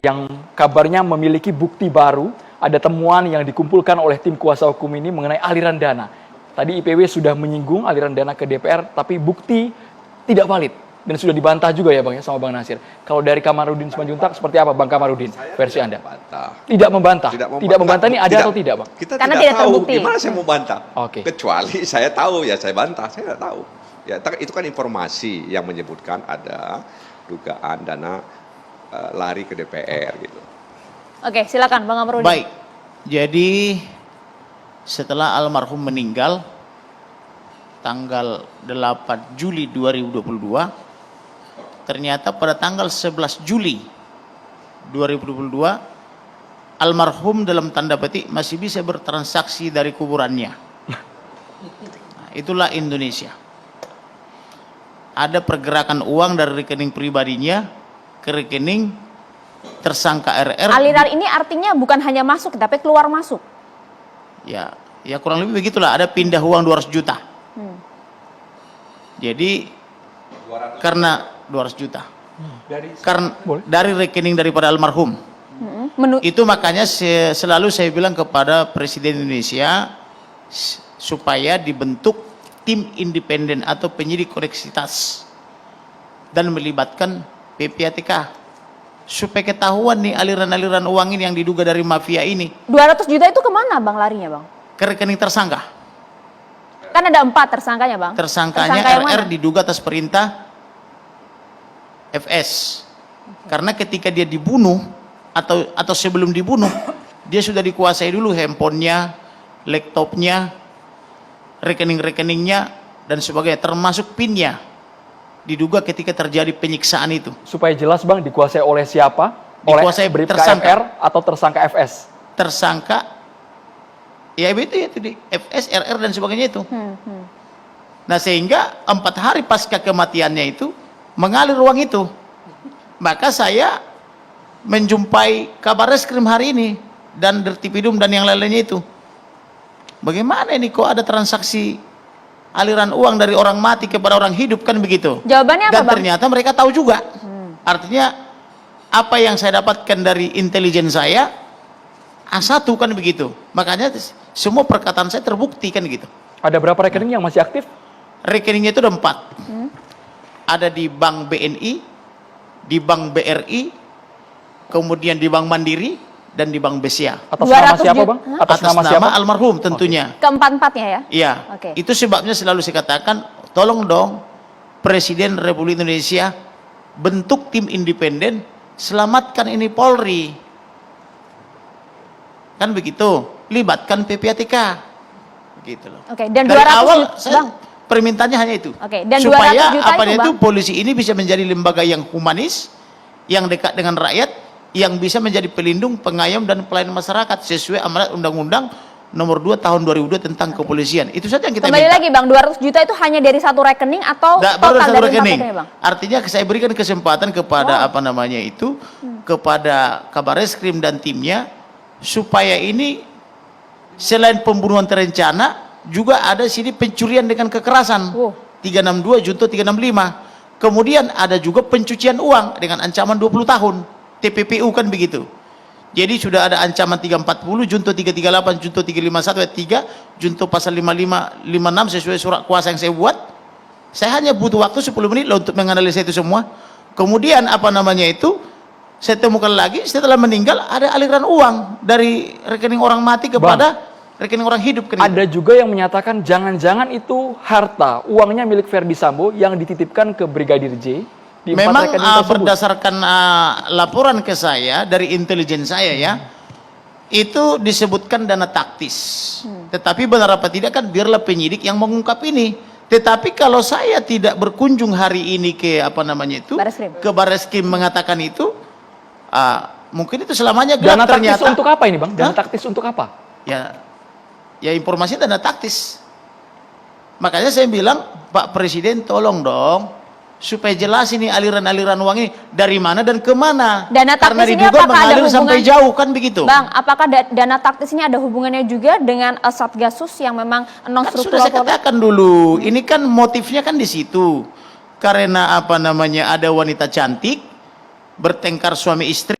yang kabarnya memiliki bukti baru, ada temuan yang dikumpulkan oleh tim kuasa hukum ini mengenai aliran dana. Tadi IPW sudah menyinggung aliran dana ke DPR, tapi bukti tidak valid. Dan sudah dibantah juga ya Bang ya sama Bang Nasir. Kalau dari Kamarudin Simanjuntak seperti apa Bang Kamarudin versi Anda? Tidak membantah. Tidak membantah ini ada atau tidak Bang? Kita Karena tidak tidak tahu terbukti. gimana saya mau bantah. Oke. Kecuali saya tahu ya saya bantah, saya tidak tahu. Ya itu kan informasi yang menyebutkan ada dugaan dana lari ke DPR gitu. Oke, silakan Bang Kamarudin. Baik, jadi setelah almarhum meninggal tanggal 8 Juli 2022, ternyata pada tanggal 11 Juli 2022 almarhum dalam tanda petik masih bisa bertransaksi dari kuburannya. Nah, itulah Indonesia. Ada pergerakan uang dari rekening pribadinya ke rekening tersangka RR. Aliran ini artinya bukan hanya masuk tapi keluar masuk. Ya kurang lebih begitulah, ada pindah uang 200 juta. Jadi karena 200 juta. Karena dari rekening daripada almarhum. Itu makanya selalu saya bilang kepada Presiden Indonesia supaya dibentuk tim independen atau penyidik koneksitas dan melibatkan PPATK supaya ketahuan nih aliran-aliran uang ini yang diduga dari mafia ini. 200 juta itu kemana Bang larinya Bang? Ke rekening tersangka. Kan ada 4 tersangkanya Bang. Tersangkanya Tersangka yang RR mana? diduga atas perintah FS. Karena ketika dia dibunuh atau sebelum dibunuh, dia sudah dikuasai dulu handphonenya, laptopnya, rekening-rekeningnya dan sebagainya, termasuk PIN-nya. Diduga ketika terjadi penyiksaan itu. Supaya jelas Bang, dikuasai oleh siapa? Dikuasai oleh Bribka tersangka. FR atau tersangka FS? Tersangka ya itu di FS, RR dan sebagainya itu. Nah sehingga 4 hari pasca kematiannya itu mengalir uang itu. Maka saya menjumpai kabar reskrim hari ini dan Dirtipidum dan yang lain-lainnya itu. Bagaimana ini kok ada transaksi aliran uang dari orang mati kepada orang hidup, kan begitu? Jawabannya apa Dan Bang? ternyata mereka tahu juga. Artinya apa yang saya dapatkan dari intelijen saya A1 kan begitu. Makanya semua perkataan saya terbukti kan gitu. Ada berapa rekening yang masih aktif? Rekeningnya itu ada 4. Ada di Bank BNI, di Bank BRI, kemudian di Bank Mandiri, dan di Bank BCA. Atas nama 200 siapa juta. Bang? Atas nama siapa? almarhum tentunya. Keempat-empatnya ya? Iya. Oke. Itu sebabnya selalu saya katakan, tolong dong Presiden Republik Indonesia bentuk tim independen, selamatkan ini Polri. Kan begitu, libatkan PPATK. Gitu loh. Oke, dan Dari 200 awal juta, saya Bang. permintaannya hanya itu. Oke, dan 200 supaya juta apa itu, itu Bang? polisi ini bisa menjadi lembaga yang humanis, yang dekat dengan rakyat, yang bisa menjadi pelindung, pengayom dan pelayan masyarakat sesuai amanat Undang-Undang Nomor 2 Tahun 2002 tentang kepolisian. Itu saja yang kita Kembali minta. lagi Bang, 200 juta itu hanya dari satu rekening atau Baru total satu dari 4 rekening. rekening Bang? Artinya saya berikan kesempatan kepada kepada Kabar Reskrim dan timnya supaya ini selain pembunuhan terencana juga ada sini pencurian dengan kekerasan. 362 junto 365. Kemudian ada juga pencucian uang dengan ancaman 20 tahun. TPPU kan begitu. Jadi sudah ada ancaman 340, junto 338, junto 351 ayat 3, junto pasal 55, 56 sesuai surat kuasa yang saya buat. Saya hanya butuh waktu 10 menit loh untuk menganalisa itu semua. Kemudian saya temukan lagi setelah meninggal ada aliran uang dari rekening orang mati kepada rekening orang hidup. Ada juga yang menyatakan jangan-jangan itu harta, uangnya milik Verdi Sambo yang dititipkan ke Brigadir J. Memang berdasarkan laporan ke saya dari intelijen saya ya, itu disebutkan dana taktis. Tetapi benar apa tidak kan biarlah penyidik yang mengungkap ini. Tetapi kalau saya tidak berkunjung hari ini ke ke Barreskrim mengatakan itu, mungkin itu selamanya gelap. Dana taktis ternyata. untuk apa ini Bang? Dana taktis untuk apa? Ya informasi dana taktis. Makanya saya bilang Pak Presiden tolong dong supaya jelas ini aliran-aliran uang ini dari mana dan kemana. Dana Karena taktis ini diduga apakah ada mengalir sampai hubungan- jauh kan begitu. Bang, apakah dana taktis ini ada hubungannya juga dengan Satgasus yang memang non Kan sudah struktural saya katakan dulu, ini kan motifnya kan di situ. Karena ada wanita cantik bertengkar suami istri